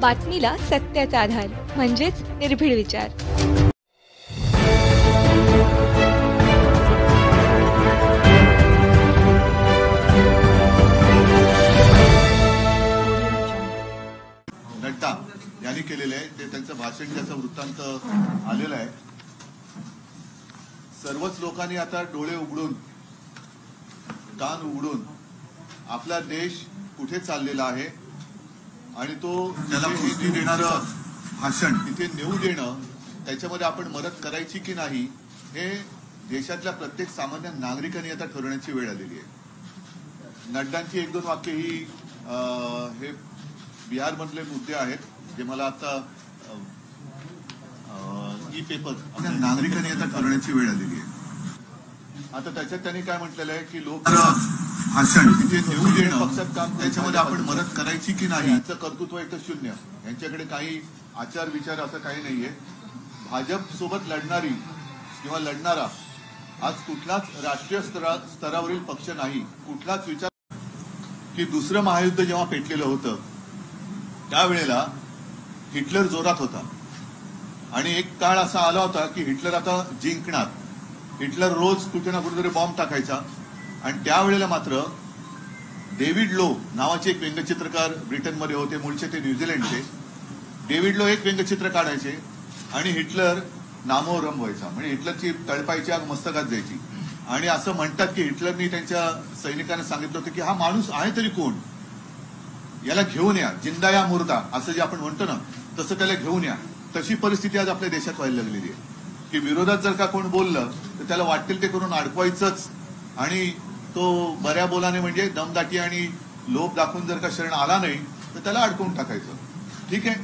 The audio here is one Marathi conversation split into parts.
बातमीला सत्याचा आधार म्हणजेच निर्भीड विचार। नड्डा यांनी केलेले आहे ते त्यांचं भाषण ज्याचं वृत्तांत आलेलं आहे। सर्वच लोकांनी आता डोळे उघडून कान उघडून आपला देश कुठे चाललेला आहे आणि तो ज्याला कृती देणारं भाषण तिथे नेऊ देणं त्याच्यामध्ये आपण मदत करायची की नाही हे देशातल्या प्रत्येक सामान्य नागरिकांनी आता ठरवण्याची वेळ आलेली आहे। नड्डांची एक दोन वाक्य ही हे बिहार मधले मुद्दे आहेत जे मला आता ई पेपर नागरिकांनी आता ठरवण्याची वेळ आलेली आहे। आता त्याच्यात त्यांनी काय म्हटलेलं आहे की लोक भाषण तिथे नेऊ देणं पक्षात काम त्याच्यामध्ये आपण मदत करायची की नाही याचं कर्तृत्व एक शून्य। यांच्याकडे काही आचार विचार असं काही नाहीये। भाजप सोबत लढणारी किंवा लढणारा आज कुठलाच राष्ट्रीय स्तरावरील पक्ष नाही। कुठलाच विचार की दुसरं महायुद्ध जेव्हा पेटलेलं होतं त्यावेळेला हिटलर जोरात होता आणि एक काळ असा आला होता की हिटलर आता जिंकणार। हिटलर रोज कुठे ना कुठेतरी बॉम्ब टाकायचा आणि त्यावेळेला मात्र डेव्हिड लो नावाचे एक व्यंगचित्रकार ब्रिटनमध्ये होते, मूळचे ते न्यूझीलंडचे। डेव्हिड लो एक व्यंगचित्र काढायचे आणि हिटलर नामोहरम रमवायचा, म्हणजे हिटलरची तळपायची आग मस्तकात जायची। आणि असं म्हणतात की हिटलरनी त्यांच्या सैनिकांना सांगितलं होतं की हा माणूस आहे तरी कोण, याला घेऊन या, जिंदा या मुर्दा असं जे आपण म्हणतो ना तसं त्याला घेऊन या। तशी परिस्थिती आज आपल्या देशात व्हायला लागलेली आहे की विरोधात जर का कोण बोललं तर त्याला वाटेल ते करून अडकवायचंच आणि तो बऱ्या बोलाने म्हणजे दमदाटी आणि लोभ दाखवून जर का शरण आला नाही तर त्याला अडकवून टाकायचं। ठीक आहे,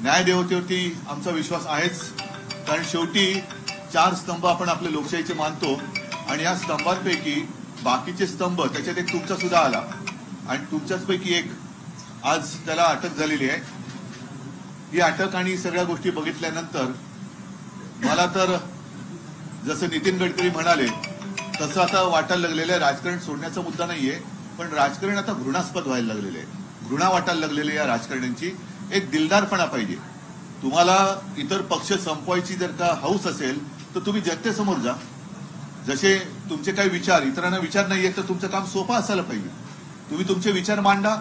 न्यायदेवतेवरती आमचा विश्वास आहेच, कारण शेवटी 4 स्तंभ आपण आपल्या लोकशाहीचे मानतो आणि या स्तंभांपैकी बाकीचे स्तंभ त्याच्यात एक तुमचा सुद्धा आला आणि तुमच्याच पैकी एक आज त्याला अटक झालेली आहे। ही अटक आणि सगळ्या गोष्टी बघितल्यानंतर मला तर जसं नितीन गडकरी म्हणाले तसं आता वाटायला लागलेलं आहे राजकारण सोडण्याचा मुद्दा नाहीये, पण राजकारण आता घृणास्पद व्हायला लागलेलं आहे। घृणा वाटायला लागलेली आहे या राजकारण्यांची। एक दिलदारपणा पाहिजे। तुम्हाला इतर पक्ष संपवायची जर का हौस असेल तर तुम्ही जनतेसमोर जा। जसे तुमचे काही विचार इतरांना विचार नाहीये तर तुमचं काम सोपं असायला पाहिजे। तुम्ही तुमचे विचार मांडा,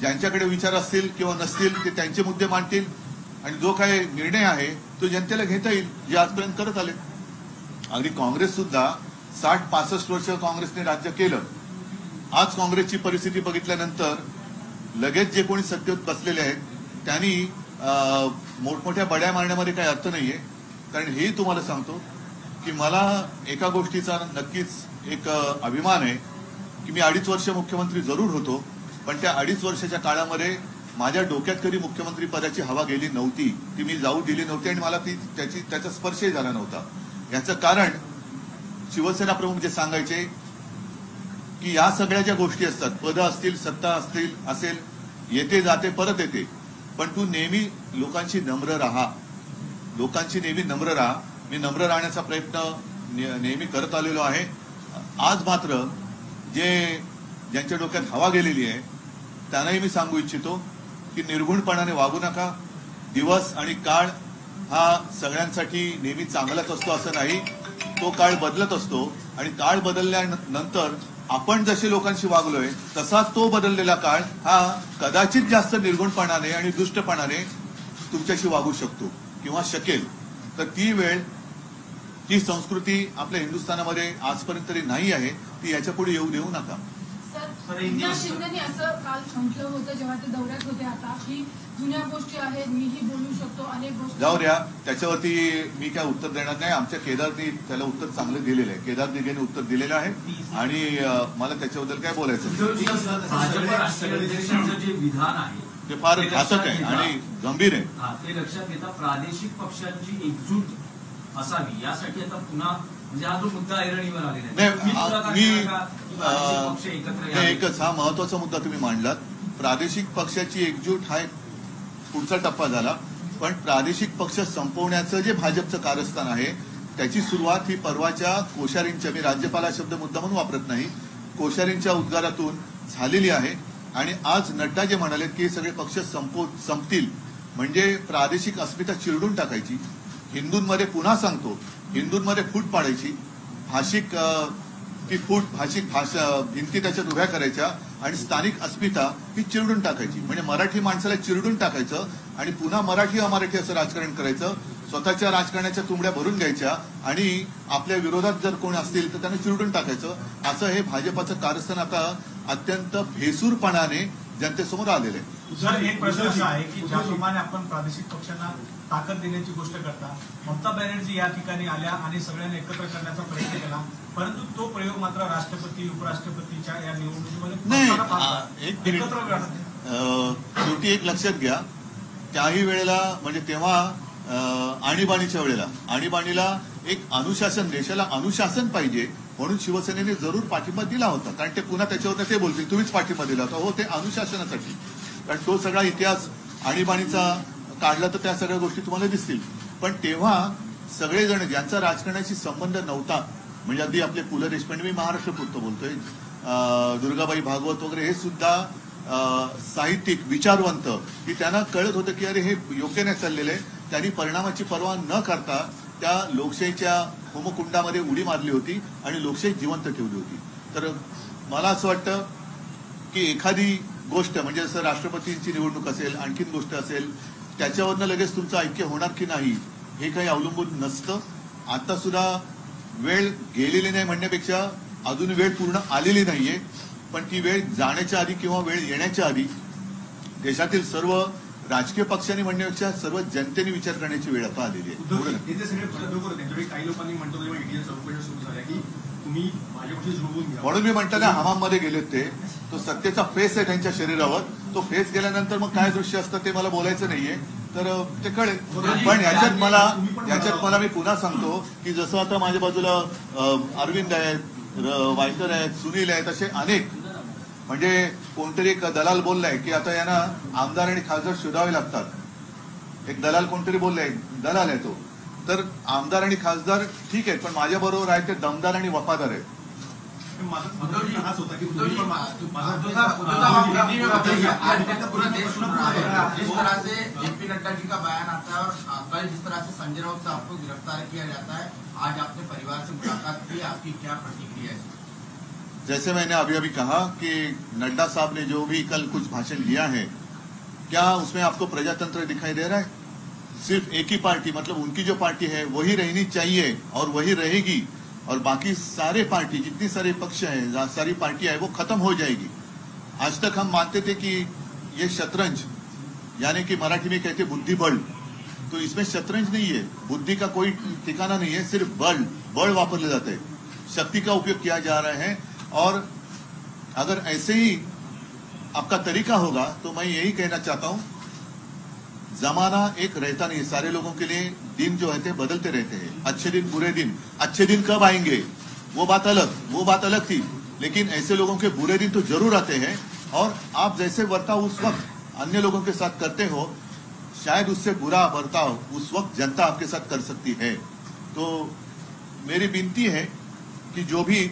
ज्यांच्याकडे विचार असतील किंवा नसतील ते त्यांचे मुद्दे मांडतील आणि जो काही निर्णय आहे तो जनतेला घेता येईल, जे आजपर्यंत करत आले। अगदी काँग्रेस सुद्धा 60-65 वर्ष काँग्रेसने राज्य केलं। आज काँग्रेसची परिस्थिती बघितल्यानंतर लगेच जे कोणी सत्तेत बसलेले आहेत त्यांनी मोठमोठ्या बड्या मारण्यामध्ये काही अर्थ नाहीये। कारण हे तुम्हाला सांगतो की मला एका गोष्टीचा नक्कीच एक अभिमान आहे की मी 2.5 वर्ष मुख्यमंत्री जरूर होतो, पण त्या 2.5 वर्षाच्या काळामध्ये माझ्या डोक्यात कधी मुख्यमंत्री पदाची हवा गेली नव्हती, ती मी जाऊ दिली नव्हती आणि मला त्याचा स्पर्शही झाला नव्हता। याचं कारण शिवसेना प्रमुख जे सांगायचे की या सगळ्या ज्या गोष्टी असतात, पदं असतील, सत्ता असेल, येते जाते परत येते, पण तू नेहमी लोकांशी नम्र राहा, लोकांशी नेहमी नम्र राहा। मी नम्र राहण्याचा प्रयत्न नेहमी करत आलेलो आहे। आज मात्र ज्यांच्या डोक्यात हवा गेलेली आहे त्यांनाही मी सांगू इच्छितो की निर्गुणपणाने वागू नका। दिवस आणि काळ हा सगळ्यांसाठी नेहमी चांगलाच असतो असं नाही, तो काळ बदलत असतो आणि काळ बदलल्यानंतर आपण जसे लोकांशी वागलोय तसा तो बदललेला काळ हा कदाचित जास्त निर्गुणपणाने आणि दुष्टपणाने तुमच्याशी वागू शकतो किंवा शकेल। तर ती वेळ, ती संस्कृती आपल्या हिंदुस्थानामध्ये आजपर्यंत तरी नाही आहे, ती याच्या पुढे येऊ देऊ नका। शिंदेनी असं काल म्हटलं होतं जेव्हा ते दौऱ्यात होते आता की जुन्या गोष्टी आहेत, मीही बोलू शकतो, अनेक गोष्टी जाऊ द्या, त्याच्यावरती मी काय उत्तर देणार नाही। आमच्या केदारनी त्याला उत्तर चांगलं दिलेलं आहे, केदार दिघेने उत्तर दिलेलं आहे आणि मला त्याच्याबद्दल काय बोलायचं जे विधान आहे ते फार घातक आहे आणि गंभीर आहे। ते लक्षात घेता प्रादेशिक पक्षांची एकजूट असावी यासाठी आता पुन्हा म्हणजे हा जो मुद्दा ऐरणीवर आलेला आहे एकच हा महत्वाचा मुद्दा तुम्ही मांडलात। प्रादेशिक पक्षाची एकजूट हा एक पुढचा टप्पा झाला, पण प्रादेशिक पक्ष संपवण्याचं जे भाजपचं कारस्थान आहे त्याची सुरुवात ही परवाच्या कोश्यारींच्या, मी राज्यपाल हा शब्द मुद्दामून वापरत नाही, कोश्यारींच्या उद्गारातून झालेली आहे। आणि आज नड्डा जे म्हणाले की हे सगळे पक्ष संपतील म्हणजे प्रादेशिक अस्मिता चिरडून टाकायची, हिंदूंमध्ये पुन्हा सांगतो हिंदूंमध्ये फूट पाडायची, भाषिक भाषा भिंती त्याच्यात उभ्या करायच्या आणि स्थानिक अस्मिता ही चिरडून टाकायची. म्हणजे मराठी माणसाला चिरडून टाकायचं आणि पुन्हा मराठी अमराठी असं राजकारण करायचं, स्वतःच्या राजकारणाच्या तुंबड्या भरून घ्यायच्या आणि आपल्या विरोधात जर कोण असतील तर त्यांना चिरडून टाकायचं. असं हे भाजपाचं कारस्थान आता अत्यंत भेसूरपणाने जनतेसमोर आलेलं आहे. सर, एक प्रश्न असा आहे की ज्याप्रमाणे आपण प्रादेशिक पक्षांना ताकद देण्याची गोष्ट करता, ममता बॅनर्जी या ठिकाणी आल्या आणि सगळ्यांना एकत्र करण्याचा प्रयत्न केला, परंतु तो प्रयोग मात्र राष्ट्रपती उपराष्ट्रपतीच्या या निवडणुकीमध्ये एकत्र शेवटी एक लक्षात घ्या, त्याही वेळेला म्हणजे तेव्हा आणीबाणीच्या वेळेला आणीबाणीला एक अनुशासन, देशाला अनुशासन पाहिजे म्हणून शिवसेनेने जरूर पाठिंबा दिला होता. कारण ते पुन्हा त्याच्यावर ते बोलतील तुम्हीच पाठिंबा दिला होता. हो, ते अनुशासनासाठी, कारण तो सगळा इतिहास आणीबाणीचा काढला तर त्या सगळ्या गोष्टी तुम्हाला दिसतील. पण तेव्हा सगळेजण ज्यांचा राजकारणाशी संबंध नव्हता, म्हणजे अगदी आपले पु ल देशपांडे, मी महाराष्ट्रपुरतं बोलतोय, दुर्गाबाई भागवत वगैरे, हे सुद्धा साहित्यिक विचारवंत, की त्यांना कळत होतं की अरे हे योग्य नाही चाललेलं आहे. त्यांनी परिणामाची पर्वा न करता त्या लोकशाहीच्या होमकुंडामध्ये उडी मारली होती आणि लोकशाही जिवंत ठेवली होती. तर मला असं वाटतं की एखादी गोष्ट म्हणजे जसं राष्ट्रपतींची निवडणूक असेल, आणखीन गोष्ट असेल, त्याच्यावरनं लगेच तुमचं ऐक्य होणार की नाही हे काही अवलंबून नसतं. आता सुद्धा वेळ गेलेली नाही म्हणण्यापेक्षा अजून वेळ पूर्ण आलेली नाहीये, पण ती वेळ जाण्याच्या आधी किंवा वेळ येण्याच्या आधी देशातील सर्व राजकीय पक्षांनी म्हणण्यापेक्षा सर्व जनतेने विचार करण्याची वेळ आता आलेली आहे. काही लोकांनी म्हणतो ईडीच्या चौकशा सुरू झाल्या की तुम्ही भाजपशी जोडून घ्या, म्हणून मी म्हणतो ना, हमाममध्ये गेलेत ते, तो सत्तेचा फेस आहे त्यांच्या शरीरावर, तो फेस गेल्यानंतर मग काय दृश्य असतं ते मला बोलायचं नाहीये, तर ते कळेल. पण याच्यात मला मी पुन्हा सांगतो की जसं आता माझ्या बाजूला अरविंद आहेत, वायकर आहेत, सुनील आहेत, असे अनेक, म्हणजे कोणतरी एक दलाल बोललाय की आता यांना आमदार आणि खासदार शोधावे लागतात. एक दलाल कोणतरी बोललाय, दलाल आहे तो. तर आमदार आणि खासदार ठीक आहेत, पण माझ्या बरोबर आहे ते दमदार आणि वफादार आहेत. हाच होता की जिस तरह से जेपी नड्डा जी का बयान आता है और कल जिस तरह से संजय राउत साहब को गिरफ्तार किया जाता है, आज आपने परिवार से मुलाकात की, आपकी क्या प्रतिक्रिया है? जैसे मैंने अभी अभी कहा कि नड्डा साहब ने जो भी कल कुछ भाषण दिया है, क्या उसमें आपको प्रजातंत्र दिखाई दे रहा है? सिर्फ एक ही पार्टी, मतलब उनकी जो पार्टी है वही रहनी चाहिए और वही रहेगी, और बाकी सारे पार्टी, जितनी सारे पक्ष हैं, सारी पार्टियां है, वो खत्म हो जाएगी. आज तक हम मानते थे कि ये शतरंज, यानी कि मराठी में कहते बुद्धिबल, तो इसमें शतरंज नहीं है, बुद्धि का कोई ठिकाना नहीं है, सिर्फ बल वापरले जाते हैं, शक्ति का उपयोग किया जा रहा है. और अगर ऐसे ही आपका तरीका होगा तो मैं यही कहना चाहता हूं, जमाना एक रहता नहीं, सारे लोगों के लिए दिन जो है बदलते रहते हैं. अच्छे दिन बुरे दिन, अच्छे दिन कब आएंगे वो बात अलग थी, लेकिन ऐसे लोगों के बुरे दिन तो जरूर आते हैं. और आप जैसे बर्ताव उस वक्त अन्य लोगों के साथ करते हो, शायद उससे बुरा बर्ताव उस वक्त जनता आपके साथ कर सकती है. तो मेरी विनती है कि जो भी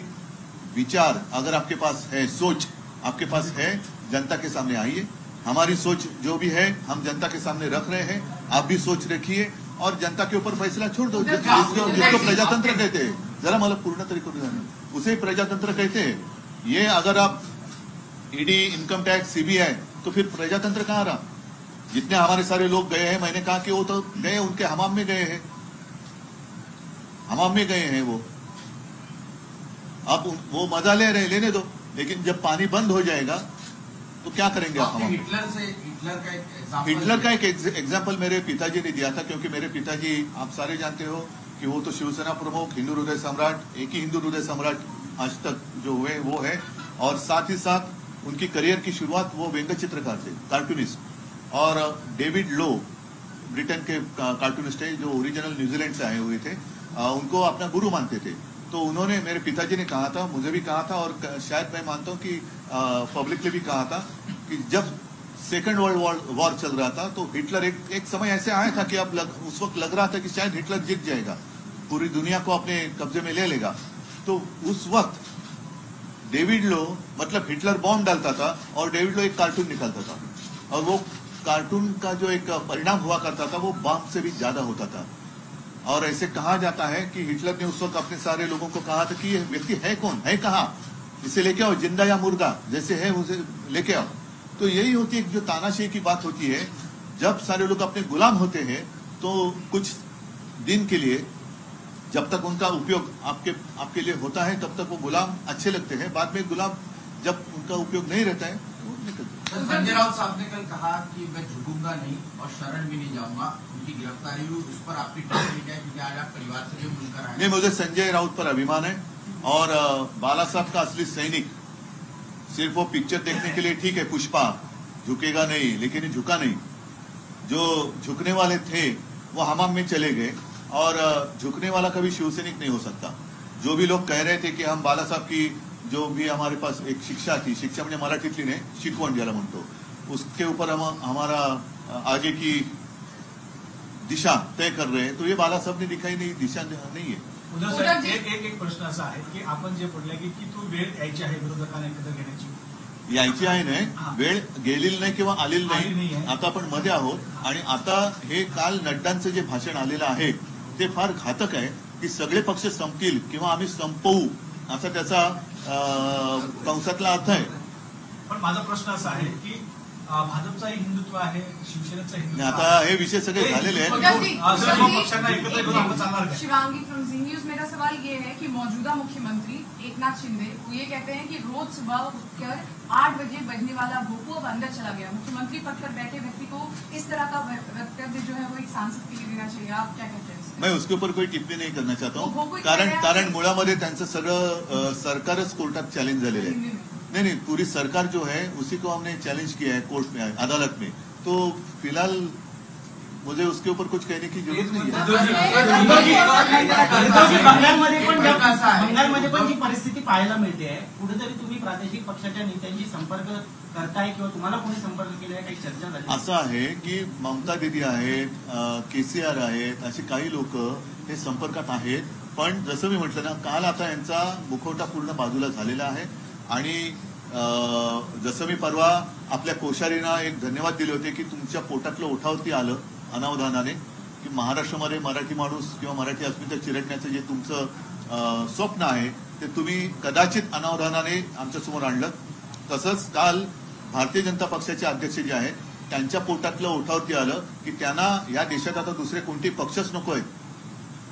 विचार अगर आपके पास है, सोच आपके पास है, जनता के सामने आइए. हमारी सोच जो भी है हम जनता के सामने रख रहे हैं, आप भी सोच रखिए और जनता के ऊपर फैसला छोड़ दो. जिसको प्रजातंत्र कहते हैं, जरा मला पूर्ण तरीके से उसे प्रजातंत्र कहते हैं. ये अगर आप ईडी, इनकम टैक्स, सीबीआई, तो फिर प्रजातंत्र कहाँ रहा? जितने हमारे सारे लोग गए हैं, मैंने कहा कि वो तो गए, उनके हमाम में गए हैं, हमाम में गए हैं वो. अब वो मजा ले रहे, लेने दो, लेकिन जब पानी बंद हो जाएगा तो क्या करेंगे आप? हिटलर का एक एग्जाम्पल मेरे पिताजी ने दिया था, क्योंकि मेरे पिताजी आप सारे जानते हो कि वो तो शिवसेना प्रमुख, हिंदू हृदय सम्राट, एक ही हिंदू हृदय सम्राट आज तक जो हुए वो है. और साथ ही साथ उनकी करियर की शुरुआत वो व्यंग्य चित्रकार थे, कार्टूनिस्ट. और डेविड लो ब्रिटेन के कार्टूनिस्ट है, जो ओरिजिनल न्यूजीलैंड से आए हुए थे, उनको अपना गुरु मानते थे. तो उन्होंने, मेरे पिताजी ने कहा था, मुझे भी कहा था, और शायद मैं मानता हूं कि पब्लिकली भी कहा था कि जब सेकेंड वर्ल्ड वॉर चल रहा था तो हिटलर एक समय ऐसे आया था कि अब उस वक्त लग रहा था कि शायद हिटलर जीत जाएगा, पूरी दुनिया को अपने कब्जे में ले लेगा. तो उस वक्त डेविड लो मतलब हिटलर बॉम्ब डालता था और डेविड लो एक कार्टून निकालता था, और वो कार्टून का जो एक परिणाम हुआ करता था वो बॉम्ब से भी ज्यादा होता था। और ऐसे कहा जाता है कि हिटलर ने उस वक्त अपने सारे लोगों को कहा था कि ये व्यक्ति है कौन, है कहाँ, इसे लेके आओ, जिंदा या मुर्गा जैसे है उसे लेके आओ। तो यही होती है जो तानाशाही की बात होती है, जब सारे लोग अपने गुलाम होते हैं तो कुछ दिन के लिए जब तक उनका उपयोग आपके लिए होता है तब तक वो गुलाम अच्छे लगते हैं, बाद में गुलाम जब उनका उपयोग नहीं रहता है वो निकलते हैं। संजय राउत साहब ने कल कहा कि मैं झुकूंगा नहीं और शरण भी नहीं जाऊंगा, उनकी गिरफ्तारी हुई, उस पर आपकी टिप्पणी क्या है, क्योंकि आज आप परिवार से भी मिलकर आए? नहीं, मुझे संजय राउत पर अभिमान है, और बाला साहब का असली सैनिक सिर्फ वो पिक्चर देखने के लिए ठीक है, पुष्पा झुकेगा नहीं, लेकिन ये झुका नहीं। जो झुकने वाले थे वो हमाम में चले गए, और झुकने वाला कभी शिवसैनिक नहीं हो सकता। जो भी लोग कह रहे थे कि हम बाला साहब की जो भी हमारे पास एक शिक्षा थी, शिक्षा म्हणजे मराठीतली नाही, शिकवण ज्याला म्हणतो, उसके ऊपर हम हमारा आगे की दिशा तय कर रहे हैं, तो ये बाला साहब ने दिखाई नहीं, दिशा नहीं है। उद्धव साहेब, एक प्रश्न असा आहे की आपण जे बोलले की तो वेळ यायची आहे विरोधकांना एकत्र घेण्याची, यायची आहे नाही, वेळ गेलेली नाही किंवा आलेली आलेली नाही, नाहीये. आता आपण मध्ये आहोत। आणि आता हे काल नड्डांचं जे भाषण आलेलं आहे ते फार घातक आहे की सगळे पक्ष संपतील किंवा आम्ही संपवू असा त्याचा कंसातला अर्थ आहे। पण माझा प्रश्न असा आहे की भाजपचाही हिंदुत्व आहे, शिवसेनेचं हिंदुत्व आता हे विषय सगळे झालेले आहेत। सर्व पक्षांना एकत्र करून आपण चालणार काय? शिवांगी फ्रॉम झी न्यूज, मेरा सवाल ये है कि मौजूदा मुख्यमंत्री एकनाथ शिंदे वो ये कहते हैं कि रोज सुबह उठकर 8 बजे बजने वाला भोपू अब अंदर चला गया। मुख्यमंत्री पद पर बैठे व्यक्ति को इस तरह का वक्तव्य जो है वो एक सांसद के लिए देना चाहिए, आप क्या कहते हैं? मैं उसके ऊपर कोई टिप्पणी नहीं करना चाहता वो हूँ, कोई कह रहा है- कारण मुळामध्ये त्यांचं सगळं सरकारच कोर्टात चॅलेंज झालेलं हिंदी आहे। में। नहीं, पूरी सरकार जो है उसी को हमने चैलेंज किया है कोर्ट में, अदालत में। तो फिलहाल मुझे उसके ऊपर कुछ कहने की जरूरत नहीं है। बंगालमध्ये पण जी परिस्थिती पाहायला मिळते आहे, कुठेतरी तुम्ही प्रादेशिक पक्षाच्या नेत्यांशी संपर्क करताय किंवा तुम्हाला कोणी संपर्क केलाय, काही चर्चा झाली? असं आहे की ममता दीदी आहेत, केसीआर आहेत, असे काही लोक हे संपर्कात आहेत, पण जसं मी म्हटलं ना, काल आता यांचा मुखवटा पूर्ण बाजूला झालेला आहे। आणि जसं मी परवा आपल्या कोश्यारींना एक धन्यवाद दिले होते की तुमच्या पोटातलं ओठावरती आलं अनावधानाने, की महाराष्ट्रामध्ये मराठी माणूस किंवा मराठी अस्मिता चिरडण्याचं जे तुमचं स्वप्न आहे ते तुम्ही कदाचित अनावधानाने आमच्यासमोर आणलं। तसंच काल भारतीय जनता पक्षाचे अध्यक्ष जे आहेत त्यांच्या पोटातलं ओठावरती आलं की त्यांना या देशात आता दुसरे कोणते पक्षच नको आहेत,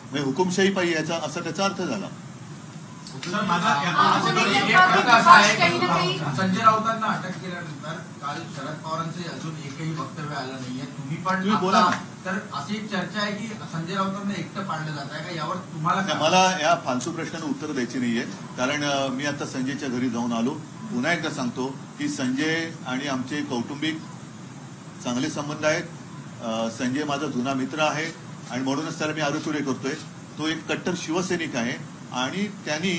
म्हणजे हुकुमशाही पाहिजे, याचा असा त्याचा अर्थ झाला। सर, माझा संजय राऊतांना अटक केल्यानंतर काल शरद पवारांचे अजून एकही वक्तव्य आलं नाहीये, तुम्ही पण बोला ना। तर अशी एक चर्चा आहे की संजय राऊतांना एकटं पाडलं जात आहे का, यावर तुम्हाला काय? मला या फालतू प्रश्नाला उत्तर द्यायची नाहीये, कारण मी आता संजयच्या घरी जाऊन आलो। पुन्हा एकदा सांगतो की संजय आणि आमचे कौटुंबिक चांगले संबंध आहेत। संजय माझा जुना मित्र आहे आणि म्हणूनच त्याला मी आरोचुरे करतोय। तो एक कट्टर शिवसैनिक आहे आणि त्यांनी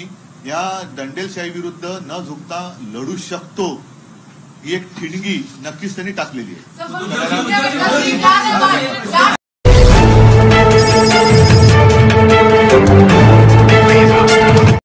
या दंडेलशाही विरुद्ध न झुकता लढू शकतो ही एक ठिणगी नक्कीच त्यांनी टाकलेली आहे।